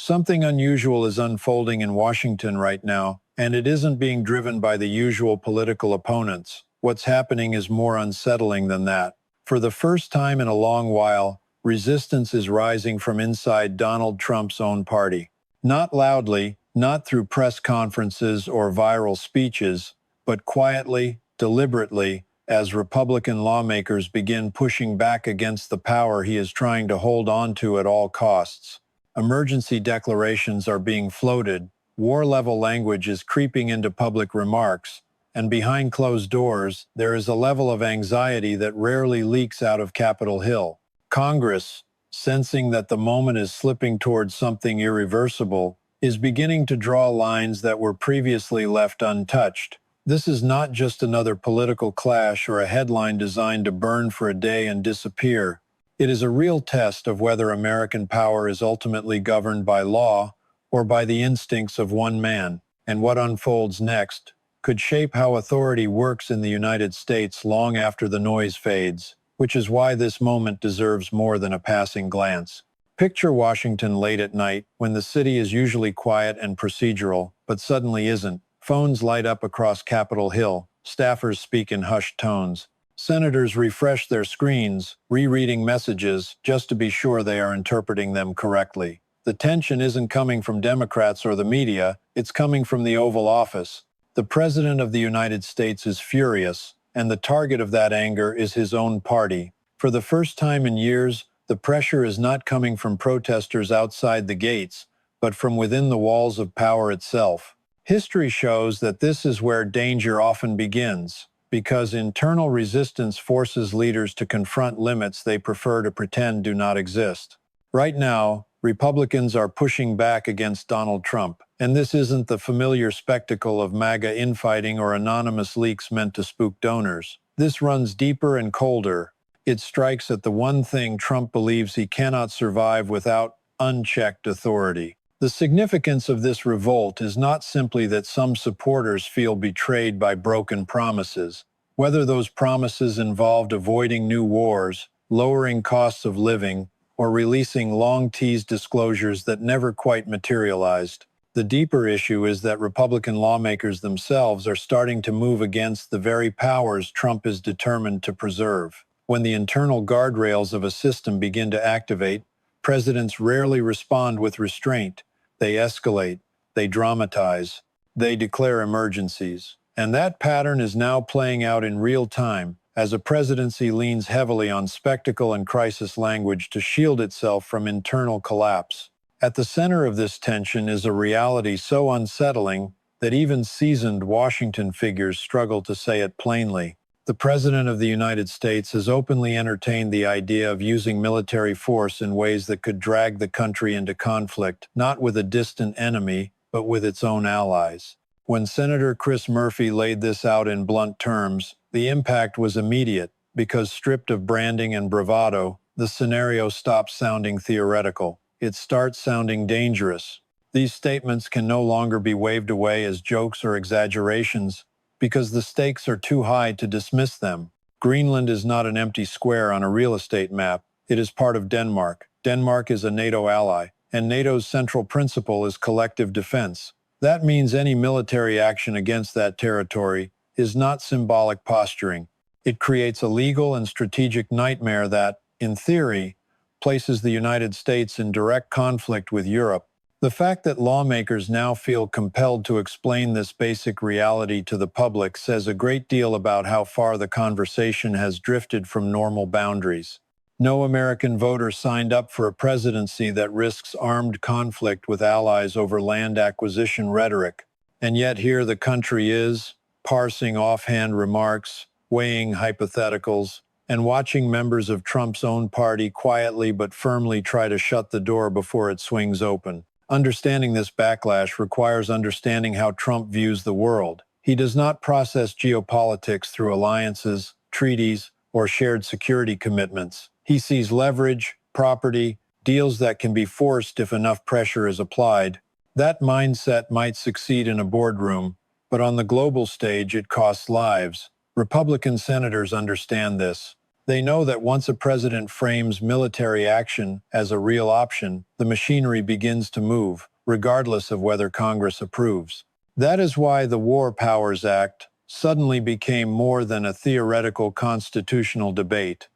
Something unusual is unfolding in Washington right now, and it isn't being driven by the usual political opponents. What's happening is more unsettling than that. For the first time in a long while, resistance is rising from inside Donald Trump's own party. Not loudly, not through press conferences or viral speeches, but quietly, deliberately, as Republican lawmakers begin pushing back against the power he is trying to hold on to at all costs. Emergency declarations are being floated, war-level language is creeping into public remarks, and behind closed doors, there is a level of anxiety that rarely leaks out of Capitol Hill. Congress, sensing that the moment is slipping towards something irreversible, is beginning to draw lines that were previously left untouched. This is not just another political clash or a headline designed to burn for a day and disappear. It is a real test of whether American power is ultimately governed by law or by the instincts of one man, and what unfolds next could shape how authority works in the United States long after the noise fades, which is why this moment deserves more than a passing glance. Picture Washington late at night, when the city is usually quiet and procedural, but suddenly isn't. Phones light up across Capitol Hill, staffers speak in hushed tones. Senators refresh their screens, rereading messages just to be sure they are interpreting them correctly. The tension isn't coming from Democrats or the media, it's coming from the Oval Office. The President of the United States is furious, and the target of that anger is his own party. For the first time in years, the pressure is not coming from protesters outside the gates, but from within the walls of power itself. History shows that this is where danger often begins, because internal resistance forces leaders to confront limits they prefer to pretend do not exist. Right now, Republicans are pushing back against Donald Trump, and this isn't the familiar spectacle of MAGA infighting or anonymous leaks meant to spook donors. This runs deeper and colder. It strikes at the one thing Trump believes he cannot survive without: unchecked authority. The significance of this revolt is not simply that some supporters feel betrayed by broken promises. Whether those promises involved avoiding new wars, lowering costs of living, or releasing long-teased disclosures that never quite materialized. The deeper issue is that Republican lawmakers themselves are starting to move against the very powers Trump is determined to preserve. When the internal guardrails of a system begin to activate, presidents rarely respond with restraint. They escalate, they dramatize, they declare emergencies. And that pattern is now playing out in real time, as a presidency leans heavily on spectacle and crisis language to shield itself from internal collapse. At the center of this tension is a reality so unsettling that even seasoned Washington figures struggle to say it plainly. The President of the United States has openly entertained the idea of using military force in ways that could drag the country into conflict, not with a distant enemy, but with its own allies. When Senator Chris Murphy laid this out in blunt terms, the impact was immediate, because stripped of branding and bravado, the scenario stops sounding theoretical. It starts sounding dangerous. These statements can no longer be waved away as jokes or exaggerations, because the stakes are too high to dismiss them. Greenland is not an empty square on a real estate map. It is part of Denmark. Denmark is a NATO ally, and NATO's central principle is collective defense. That means any military action against that territory is not symbolic posturing. It creates a legal and strategic nightmare that, in theory, places the United States in direct conflict with Europe. The fact that lawmakers now feel compelled to explain this basic reality to the public says a great deal about how far the conversation has drifted from normal boundaries. No American voter signed up for a presidency that risks armed conflict with allies over land acquisition rhetoric. And yet here the country is, parsing offhand remarks, weighing hypotheticals, and watching members of Trump's own party quietly but firmly try to shut the door before it swings open. Understanding this backlash requires understanding how Trump views the world. He does not process geopolitics through alliances, treaties, or shared security commitments. He sees leverage, property, deals that can be forced if enough pressure is applied. That mindset might succeed in a boardroom, but on the global stage it costs lives. Republican senators understand this. They know that once a president frames military action as a real option, the machinery begins to move, regardless of whether Congress approves. That is why the War Powers Act suddenly became more than a theoretical constitutional debate.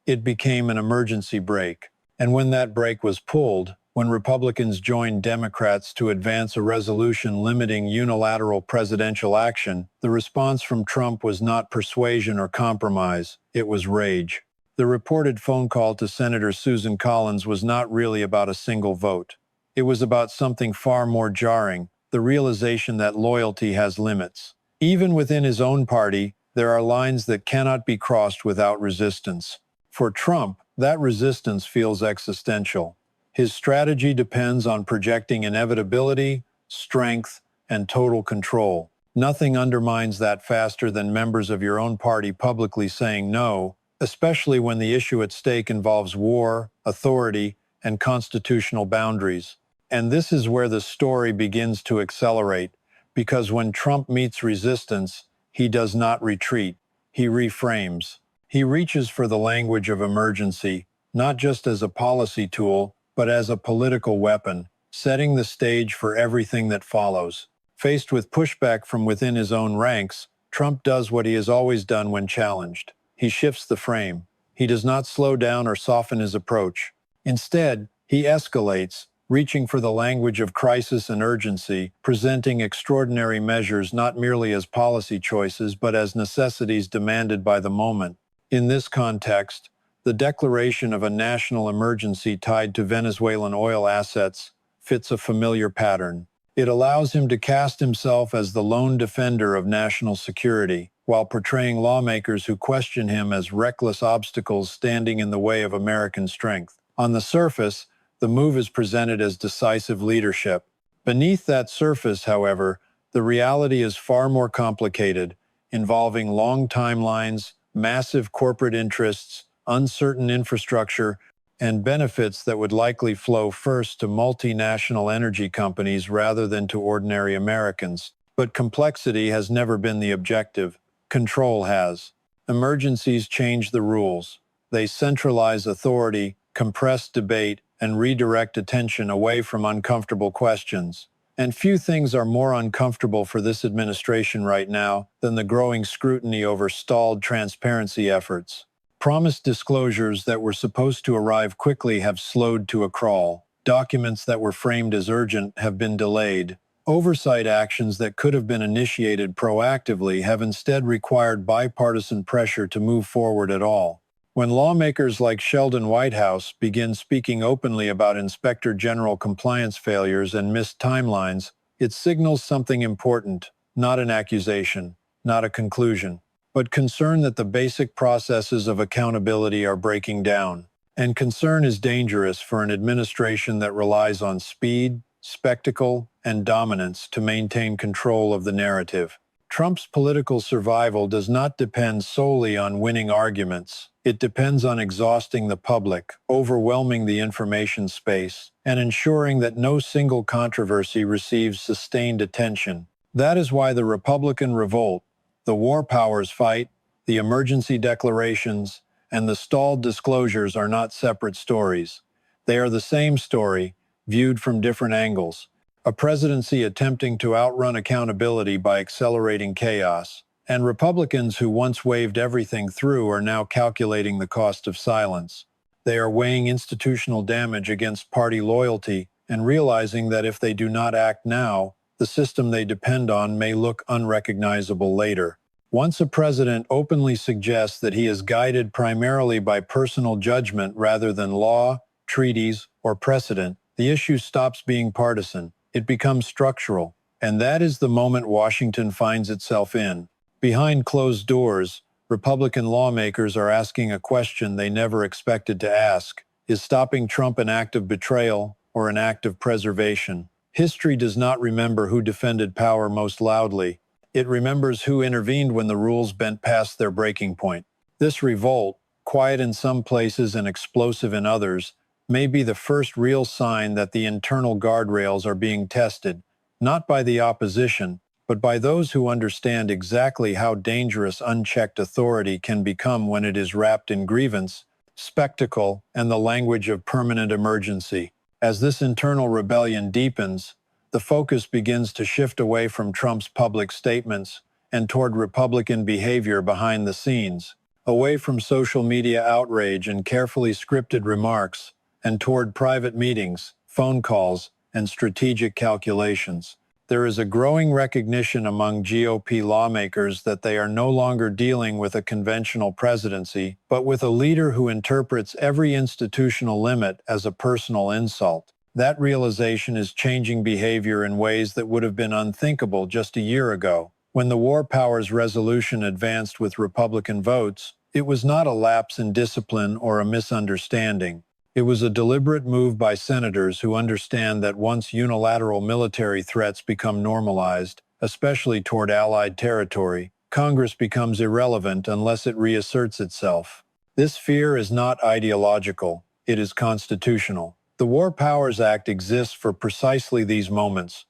It became an emergency brake. And when that brake was pulled, when Republicans joined Democrats to advance a resolution limiting unilateral presidential action, the response from Trump was not persuasion or compromise, it was rage. The reported phone call to Senator Susan Collins was not really about a single vote. It was about something far more jarring, the realization that loyalty has limits. Even within his own party, there are lines that cannot be crossed without resistance. For Trump, that resistance feels existential. His strategy depends on projecting inevitability, strength, and total control. Nothing undermines that faster than members of your own party publicly saying no, especially when the issue at stake involves war, authority, and constitutional boundaries. And this is where the story begins to accelerate, because when Trump meets resistance, he does not retreat. He reframes. He reaches for the language of emergency, not just as a policy tool, but as a political weapon, setting the stage for everything that follows. Faced with pushback from within his own ranks, Trump does what he has always done when challenged. He shifts the frame. He does not slow down or soften his approach. Instead, he escalates, reaching for the language of crisis and urgency, presenting extraordinary measures not merely as policy choices but as necessities demanded by the moment. In this context, the declaration of a national emergency tied to Venezuelan oil assets fits a familiar pattern. It allows him to cast himself as the lone defender of national security, while portraying lawmakers who question him as reckless obstacles standing in the way of American strength. On the surface, the move is presented as decisive leadership. Beneath that surface, however, the reality is far more complicated, involving long timelines, massive corporate interests, uncertain infrastructure, and benefits that would likely flow first to multinational energy companies rather than to ordinary Americans. But complexity has never been the objective. Control has. Emergencies change the rules. They centralize authority, compress debate, and redirect attention away from uncomfortable questions. And few things are more uncomfortable for this administration right now than the growing scrutiny over stalled transparency efforts. Promised disclosures that were supposed to arrive quickly have slowed to a crawl. Documents that were framed as urgent have been delayed. Oversight actions that could have been initiated proactively have instead required bipartisan pressure to move forward at all. When lawmakers like Sheldon Whitehouse begin speaking openly about Inspector General compliance failures and missed timelines, it signals something important, not an accusation, not a conclusion, but concern that the basic processes of accountability are breaking down. And concern is dangerous for an administration that relies on speed, spectacle, and dominance to maintain control of the narrative. Trump's political survival does not depend solely on winning arguments. It depends on exhausting the public, overwhelming the information space, and ensuring that no single controversy receives sustained attention. That is why the Republican revolt, the war powers fight, the emergency declarations, and the stalled disclosures are not separate stories. They are the same story, viewed from different angles. A presidency attempting to outrun accountability by accelerating chaos, and Republicans who once waved everything through are now calculating the cost of silence. They are weighing institutional damage against party loyalty and realizing that if they do not act now, the system they depend on may look unrecognizable later. Once a president openly suggests that he is guided primarily by personal judgment rather than law, treaties, or precedent, the issue stops being partisan. It becomes structural, and that is the moment Washington finds itself in. Behind closed doors, Republican lawmakers are asking a question they never expected to ask. Is stopping Trump an act of betrayal or an act of preservation? History does not remember who defended power most loudly. It remembers who intervened when the rules bent past their breaking point. This revolt, quiet in some places and explosive in others, may be the first real sign that the internal guardrails are being tested, not by the opposition, but by those who understand exactly how dangerous unchecked authority can become when it is wrapped in grievance, spectacle, and the language of permanent emergency. As this internal rebellion deepens, the focus begins to shift away from Trump's public statements and toward Republican behavior behind the scenes, away from social media outrage and carefully scripted remarks, and toward private meetings, phone calls, and strategic calculations. There is a growing recognition among GOP lawmakers that they are no longer dealing with a conventional presidency, but with a leader who interprets every institutional limit as a personal insult. That realization is changing behavior in ways that would have been unthinkable just a year ago. When the War Powers Resolution advanced with Republican votes, it was not a lapse in discipline or a misunderstanding. It was a deliberate move by senators who understand that once unilateral military threats become normalized, especially toward allied territory, Congress becomes irrelevant unless it reasserts itself. This fear is not ideological, it is constitutional. The War Powers Act exists for precisely these moments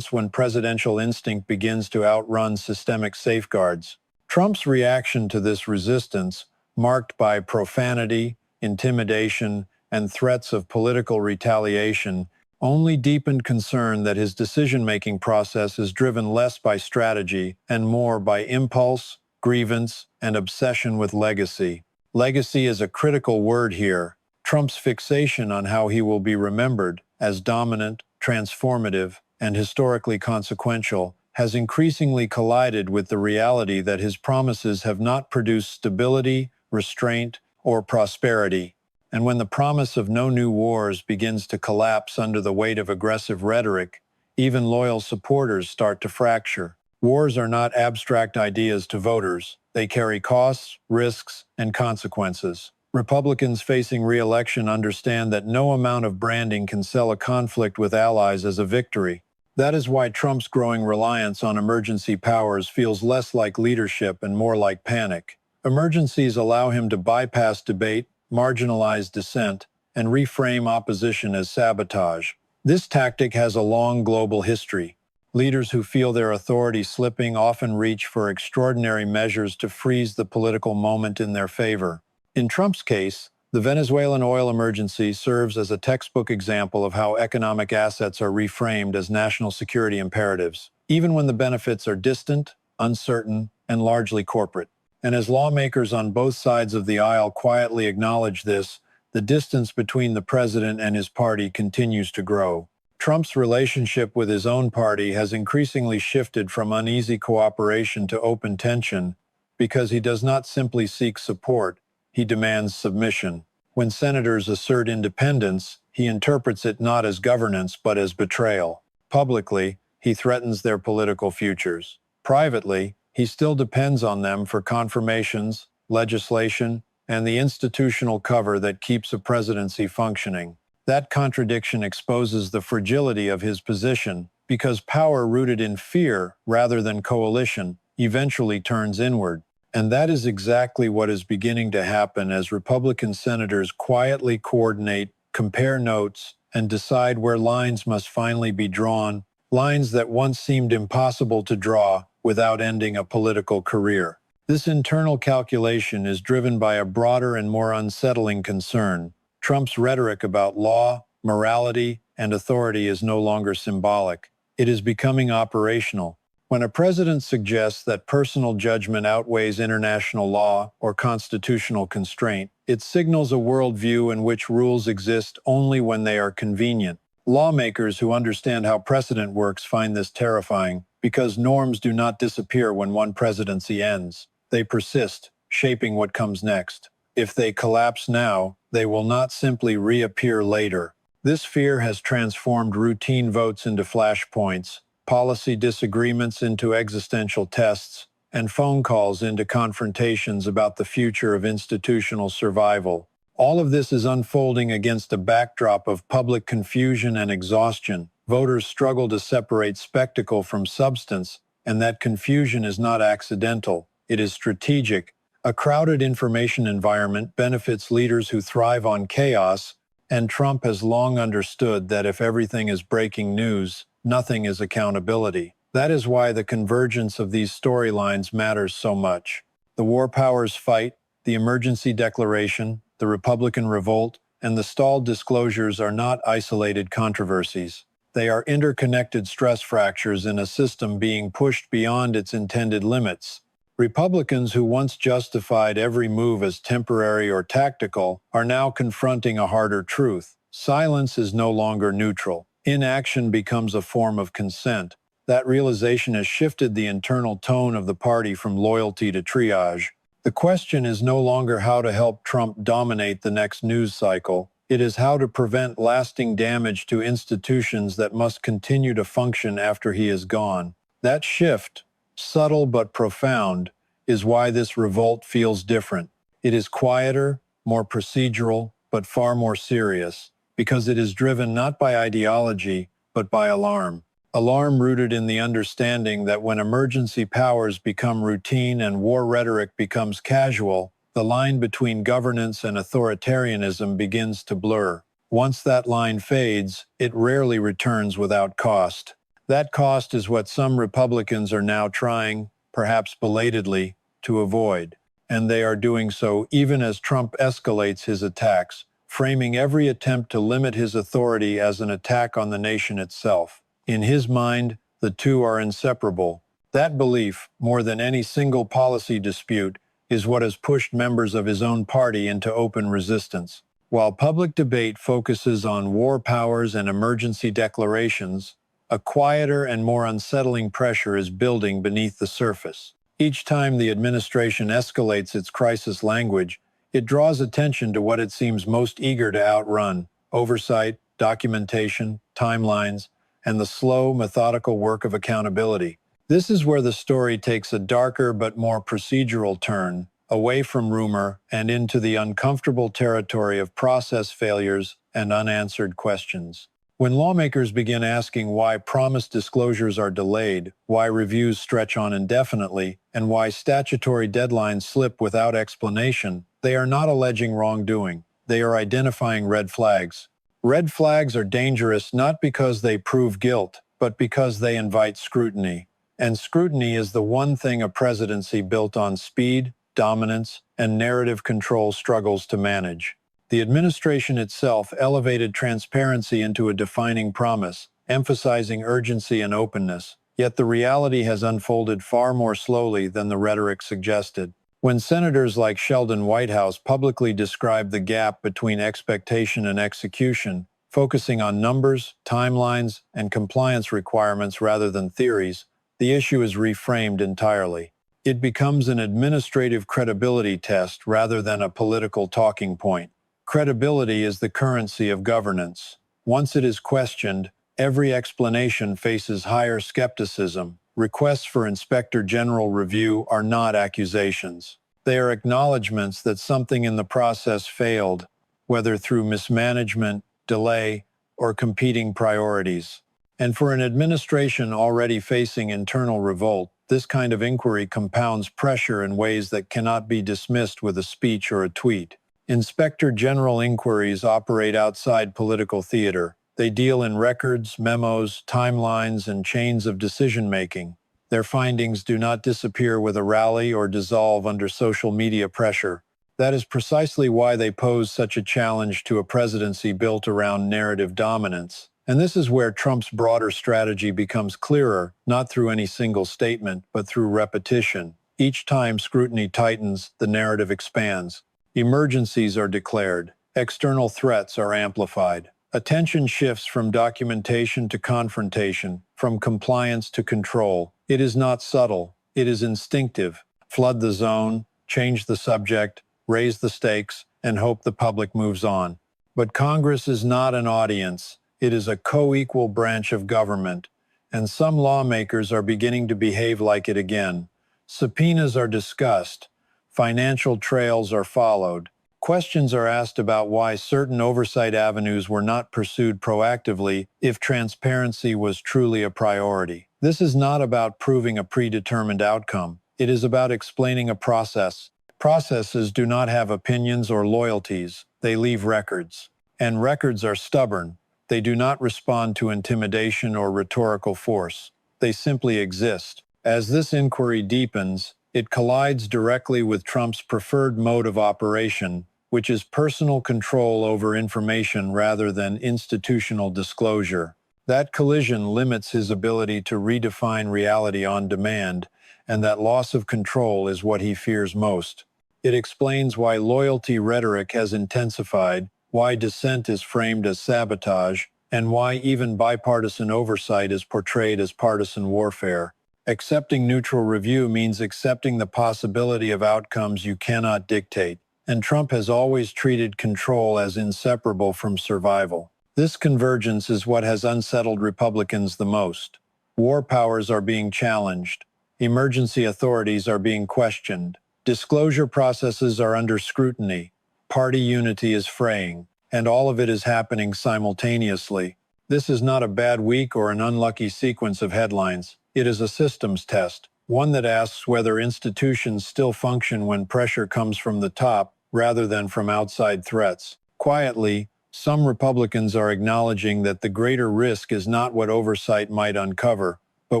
when presidential instinct begins to outrun systemic safeguards. Trump's reaction to this resistance, marked by profanity, intimidation, and threats of political retaliation, only deepened concern that his decision-making process is driven less by strategy and more by impulse, grievance, and obsession with legacy. Legacy is a critical word here. Trump's fixation on how he will be remembered as dominant, transformative, and historically consequential has increasingly collided with the reality that his promises have not produced stability, restraint, or prosperity. And when the promise of no new wars begins to collapse under the weight of aggressive rhetoric, even loyal supporters start to fracture. Wars are not abstract ideas to voters. They carry costs, risks, and consequences. Republicans facing re-election understand that no amount of branding can sell a conflict with allies as a victory. That is why Trump's growing reliance on emergency powers feels less like leadership and more like panic. Emergencies allow him to bypass debate, marginalize dissent, and reframe opposition as sabotage. This tactic has a long global history. Leaders who feel their authority slipping often reach for extraordinary measures to freeze the political moment in their favor. In Trump's case, the Venezuelan oil emergency serves as a textbook example of how economic assets are reframed as national security imperatives, even when the benefits are distant, uncertain, and largely corporate. And as lawmakers on both sides of the aisle quietly acknowledge this, the distance between the president and his party continues to grow. Trump's relationship with his own party has increasingly shifted from uneasy cooperation to open tension because he does not simply seek support, he demands submission. When senators assert independence, he interprets it not as governance but as betrayal. Publicly, he threatens their political futures. Privately, he still depends on them for confirmations, legislation, and the institutional cover that keeps a presidency functioning. That contradiction exposes the fragility of his position, because power rooted in fear rather than coalition eventually turns inward. And that is exactly what is beginning to happen as Republican senators quietly coordinate, compare notes, and decide where lines must finally be drawn, lines that once seemed impossible to draw without ending a political career. This internal calculation is driven by a broader and more unsettling concern. Trump's rhetoric about law, morality, and authority is no longer symbolic. It is becoming operational. When a president suggests that personal judgment outweighs international law or constitutional constraint, it signals a worldview in which rules exist only when they are convenient. Lawmakers who understand how precedent works find this terrifying, because norms do not disappear when one presidency ends. They persist, shaping what comes next. If they collapse now, they will not simply reappear later. This fear has transformed routine votes into flashpoints, policy disagreements into existential tests, and phone calls into confrontations about the future of institutional survival. All of this is unfolding against a backdrop of public confusion and exhaustion. Voters struggle to separate spectacle from substance, and that confusion is not accidental, it is strategic. A crowded information environment benefits leaders who thrive on chaos, and Trump has long understood that if everything is breaking news, nothing is accountability. That is why the convergence of these storylines matters so much. The war powers fight, the emergency declaration, the Republican revolt, and the stalled disclosures are not isolated controversies. They are interconnected stress fractures in a system being pushed beyond its intended limits. Republicans who once justified every move as temporary or tactical are now confronting a harder truth. Silence is no longer neutral. Inaction becomes a form of consent. That realization has shifted the internal tone of the party from loyalty to triage. The question is no longer how to help Trump dominate the next news cycle. It is how to prevent lasting damage to institutions that must continue to function after he is gone. That shift, subtle but profound, is why this revolt feels different. It is quieter, more procedural, but far more serious, because it is driven not by ideology, but by alarm. Alarm rooted in the understanding that when emergency powers become routine and war rhetoric becomes casual, the line between governance and authoritarianism begins to blur. Once that line fades, it rarely returns without cost. That cost is what some Republicans are now trying, perhaps belatedly, to avoid. And they are doing so even as Trump escalates his attacks, framing every attempt to limit his authority as an attack on the nation itself. In his mind, the two are inseparable. That belief, more than any single policy dispute, is what has pushed members of his own party into open resistance. While public debate focuses on war powers and emergency declarations, a quieter and more unsettling pressure is building beneath the surface. Each time the administration escalates its crisis language, it draws attention to what it seems most eager to outrun: oversight, documentation, timelines, and the slow, methodical work of accountability. This is where the story takes a darker but more procedural turn, away from rumor and into the uncomfortable territory of process failures and unanswered questions. When lawmakers begin asking why promised disclosures are delayed, why reviews stretch on indefinitely, and why statutory deadlines slip without explanation, they are not alleging wrongdoing. They are identifying red flags. Red flags are dangerous not because they prove guilt, but because they invite scrutiny. And scrutiny is the one thing a presidency built on speed, dominance, and narrative control struggles to manage. The administration itself elevated transparency into a defining promise, emphasizing urgency and openness, yet the reality has unfolded far more slowly than the rhetoric suggested. When senators like Sheldon Whitehouse publicly describe the gap between expectation and execution, focusing on numbers, timelines, and compliance requirements rather than theories, the issue is reframed entirely. It becomes an administrative credibility test rather than a political talking point. Credibility is the currency of governance. Once it is questioned, every explanation faces higher skepticism. Requests for Inspector General review are not accusations. They are acknowledgments that something in the process failed, whether through mismanagement, delay, or competing priorities. And for an administration already facing internal revolt, this kind of inquiry compounds pressure in ways that cannot be dismissed with a speech or a tweet. Inspector General inquiries operate outside political theater. They deal in records, memos, timelines, and chains of decision-making. Their findings do not disappear with a rally or dissolve under social media pressure. That is precisely why they pose such a challenge to a presidency built around narrative dominance. And this is where Trump's broader strategy becomes clearer, not through any single statement, but through repetition. Each time scrutiny tightens, the narrative expands. Emergencies are declared. External threats are amplified. Attention shifts from documentation to confrontation, from compliance to control. It is not subtle. It is instinctive. Flood the zone, change the subject, raise the stakes, and hope the public moves on. But Congress is not an audience. It is a co-equal branch of government, and some lawmakers are beginning to behave like it again. Subpoenas are discussed. Financial trails are followed. Questions are asked about why certain oversight avenues were not pursued proactively if transparency was truly a priority. This is not about proving a predetermined outcome. It is about explaining a process. Processes do not have opinions or loyalties. They leave records. And records are stubborn. They do not respond to intimidation or rhetorical force. they simply exist. As this inquiry deepens, it collides directly with Trump's preferred mode of operation, which is personal control over information rather than institutional disclosure. That collision limits his ability to redefine reality on demand, and that loss of control is what he fears most. It explains why loyalty rhetoric has intensified, why dissent is framed as sabotage, and why even bipartisan oversight is portrayed as partisan warfare. Accepting neutral review means accepting the possibility of outcomes you cannot dictate, and Trump has always treated control as inseparable from survival. This convergence is what has unsettled Republicans the most. War powers are being challenged. Emergency authorities are being questioned. Disclosure processes are under scrutiny. Party unity is fraying. And all of it is happening simultaneously. This is not a bad week or an unlucky sequence of headlines. It is a systems test, one that asks whether institutions still function when pressure comes from the top rather than from outside threats. Quietly, some Republicans are acknowledging that the greater risk is not what oversight might uncover, but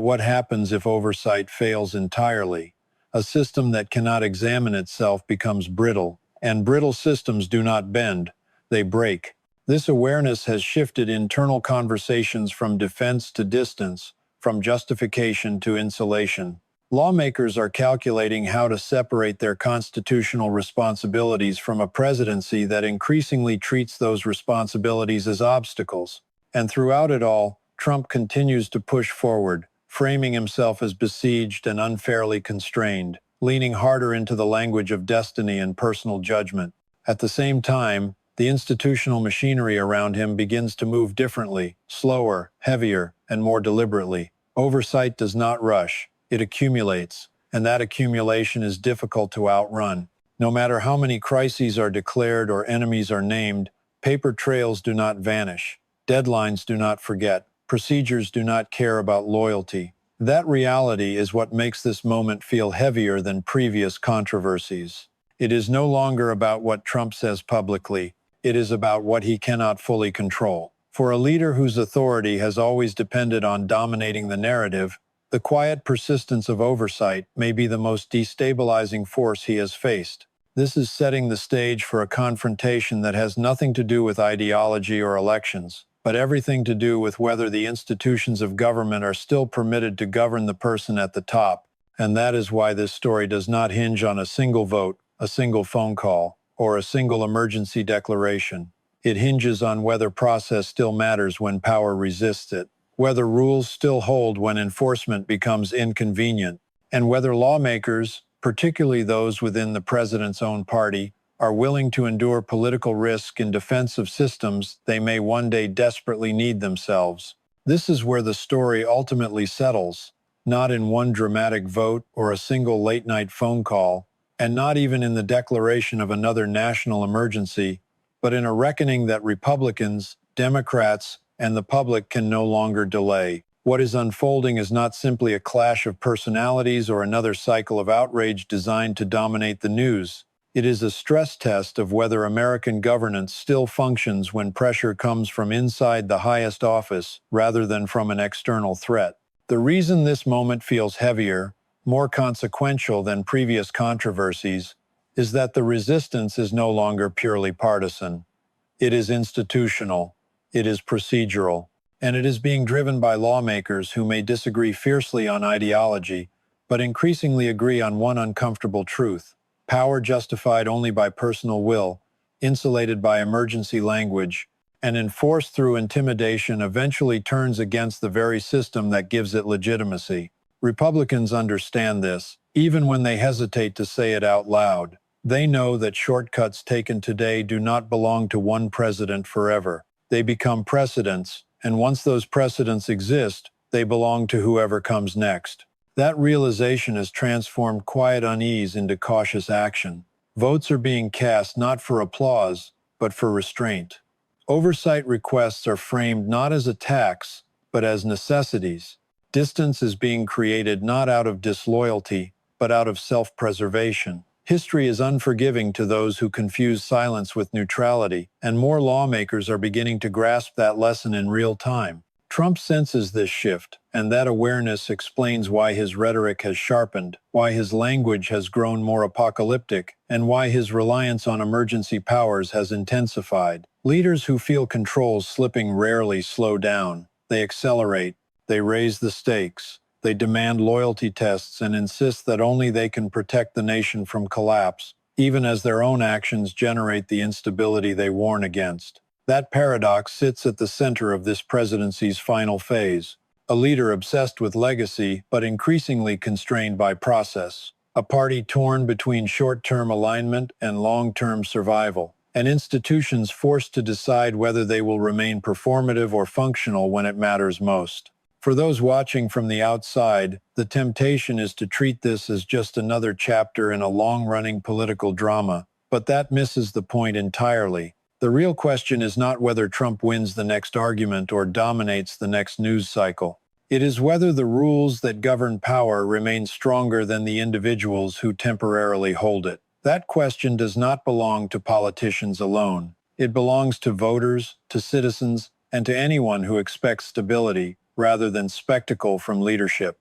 what happens if oversight fails entirely. A system that cannot examine itself becomes brittle, and brittle systems do not bend, they break. This awareness has shifted internal conversations from defense to distance, from justification to insulation. Lawmakers are calculating how to separate their constitutional responsibilities from a presidency that increasingly treats those responsibilities as obstacles. And throughout it all, Trump continues to push forward, framing himself as besieged and unfairly constrained, leaning harder into the language of destiny and personal judgment. At the same time, the institutional machinery around him begins to move differently, slower, heavier, and more deliberately. Oversight does not rush, it accumulates, and that accumulation is difficult to outrun. No matter how many crises are declared or enemies are named, paper trails do not vanish, deadlines do not forget, procedures do not care about loyalty. That reality is what makes this moment feel heavier than previous controversies. It is no longer about what Trump says publicly. It is about what he cannot fully control. For a leader whose authority has always depended on dominating the narrative, the quiet persistence of oversight may be the most destabilizing force he has faced. This is setting the stage for a confrontation that has nothing to do with ideology or elections, but everything to do with whether the institutions of government are still permitted to govern the person at the top. And that is why this story does not hinge on a single vote, a single phone call, or a single emergency declaration. It hinges on whether process still matters when power resists it, whether rules still hold when enforcement becomes inconvenient, and whether lawmakers, particularly those within the president's own party, are willing to endure political risk in defense of systems they may one day desperately need themselves. This is where the story ultimately settles, not in one dramatic vote or a single late-night phone call, and not even in the declaration of another national emergency, but in a reckoning that Republicans, Democrats, and the public can no longer delay. What is unfolding is not simply a clash of personalities or another cycle of outrage designed to dominate the news. It is a stress test of whether American governance still functions when pressure comes from inside the highest office rather than from an external threat. The reason this moment feels heavier, more consequential than previous controversies, is that the resistance is no longer purely partisan. It is institutional, it is procedural, and it is being driven by lawmakers who may disagree fiercely on ideology, but increasingly agree on one uncomfortable truth. Power justified only by personal will, insulated by emergency language, and enforced through intimidation eventually turns against the very system that gives it legitimacy. Republicans understand this, even when they hesitate to say it out loud. They know that shortcuts taken today do not belong to one president forever. They become precedents, and once those precedents exist, they belong to whoever comes next. That realization has transformed quiet unease into cautious action. Votes are being cast not for applause, but for restraint. Oversight requests are framed not as attacks, but as necessities. Distance is being created not out of disloyalty, but out of self-preservation. History is unforgiving to those who confuse silence with neutrality, and more lawmakers are beginning to grasp that lesson in real time. Trump senses this shift, and that awareness explains why his rhetoric has sharpened, why his language has grown more apocalyptic, and why his reliance on emergency powers has intensified. Leaders who feel control slipping rarely slow down. They accelerate. They raise the stakes. They demand loyalty tests and insist that only they can protect the nation from collapse, even as their own actions generate the instability they warn against. That paradox sits at the center of this presidency's final phase. A leader obsessed with legacy, but increasingly constrained by process. A party torn between short-term alignment and long-term survival. And institutions forced to decide whether they will remain performative or functional when it matters most. For those watching from the outside, the temptation is to treat this as just another chapter in a long-running political drama, but that misses the point entirely. The real question is not whether Trump wins the next argument or dominates the next news cycle. It is whether the rules that govern power remain stronger than the individuals who temporarily hold it. That question does not belong to politicians alone. It belongs to voters, to citizens, and to anyone who expects stability rather than spectacle from leadership.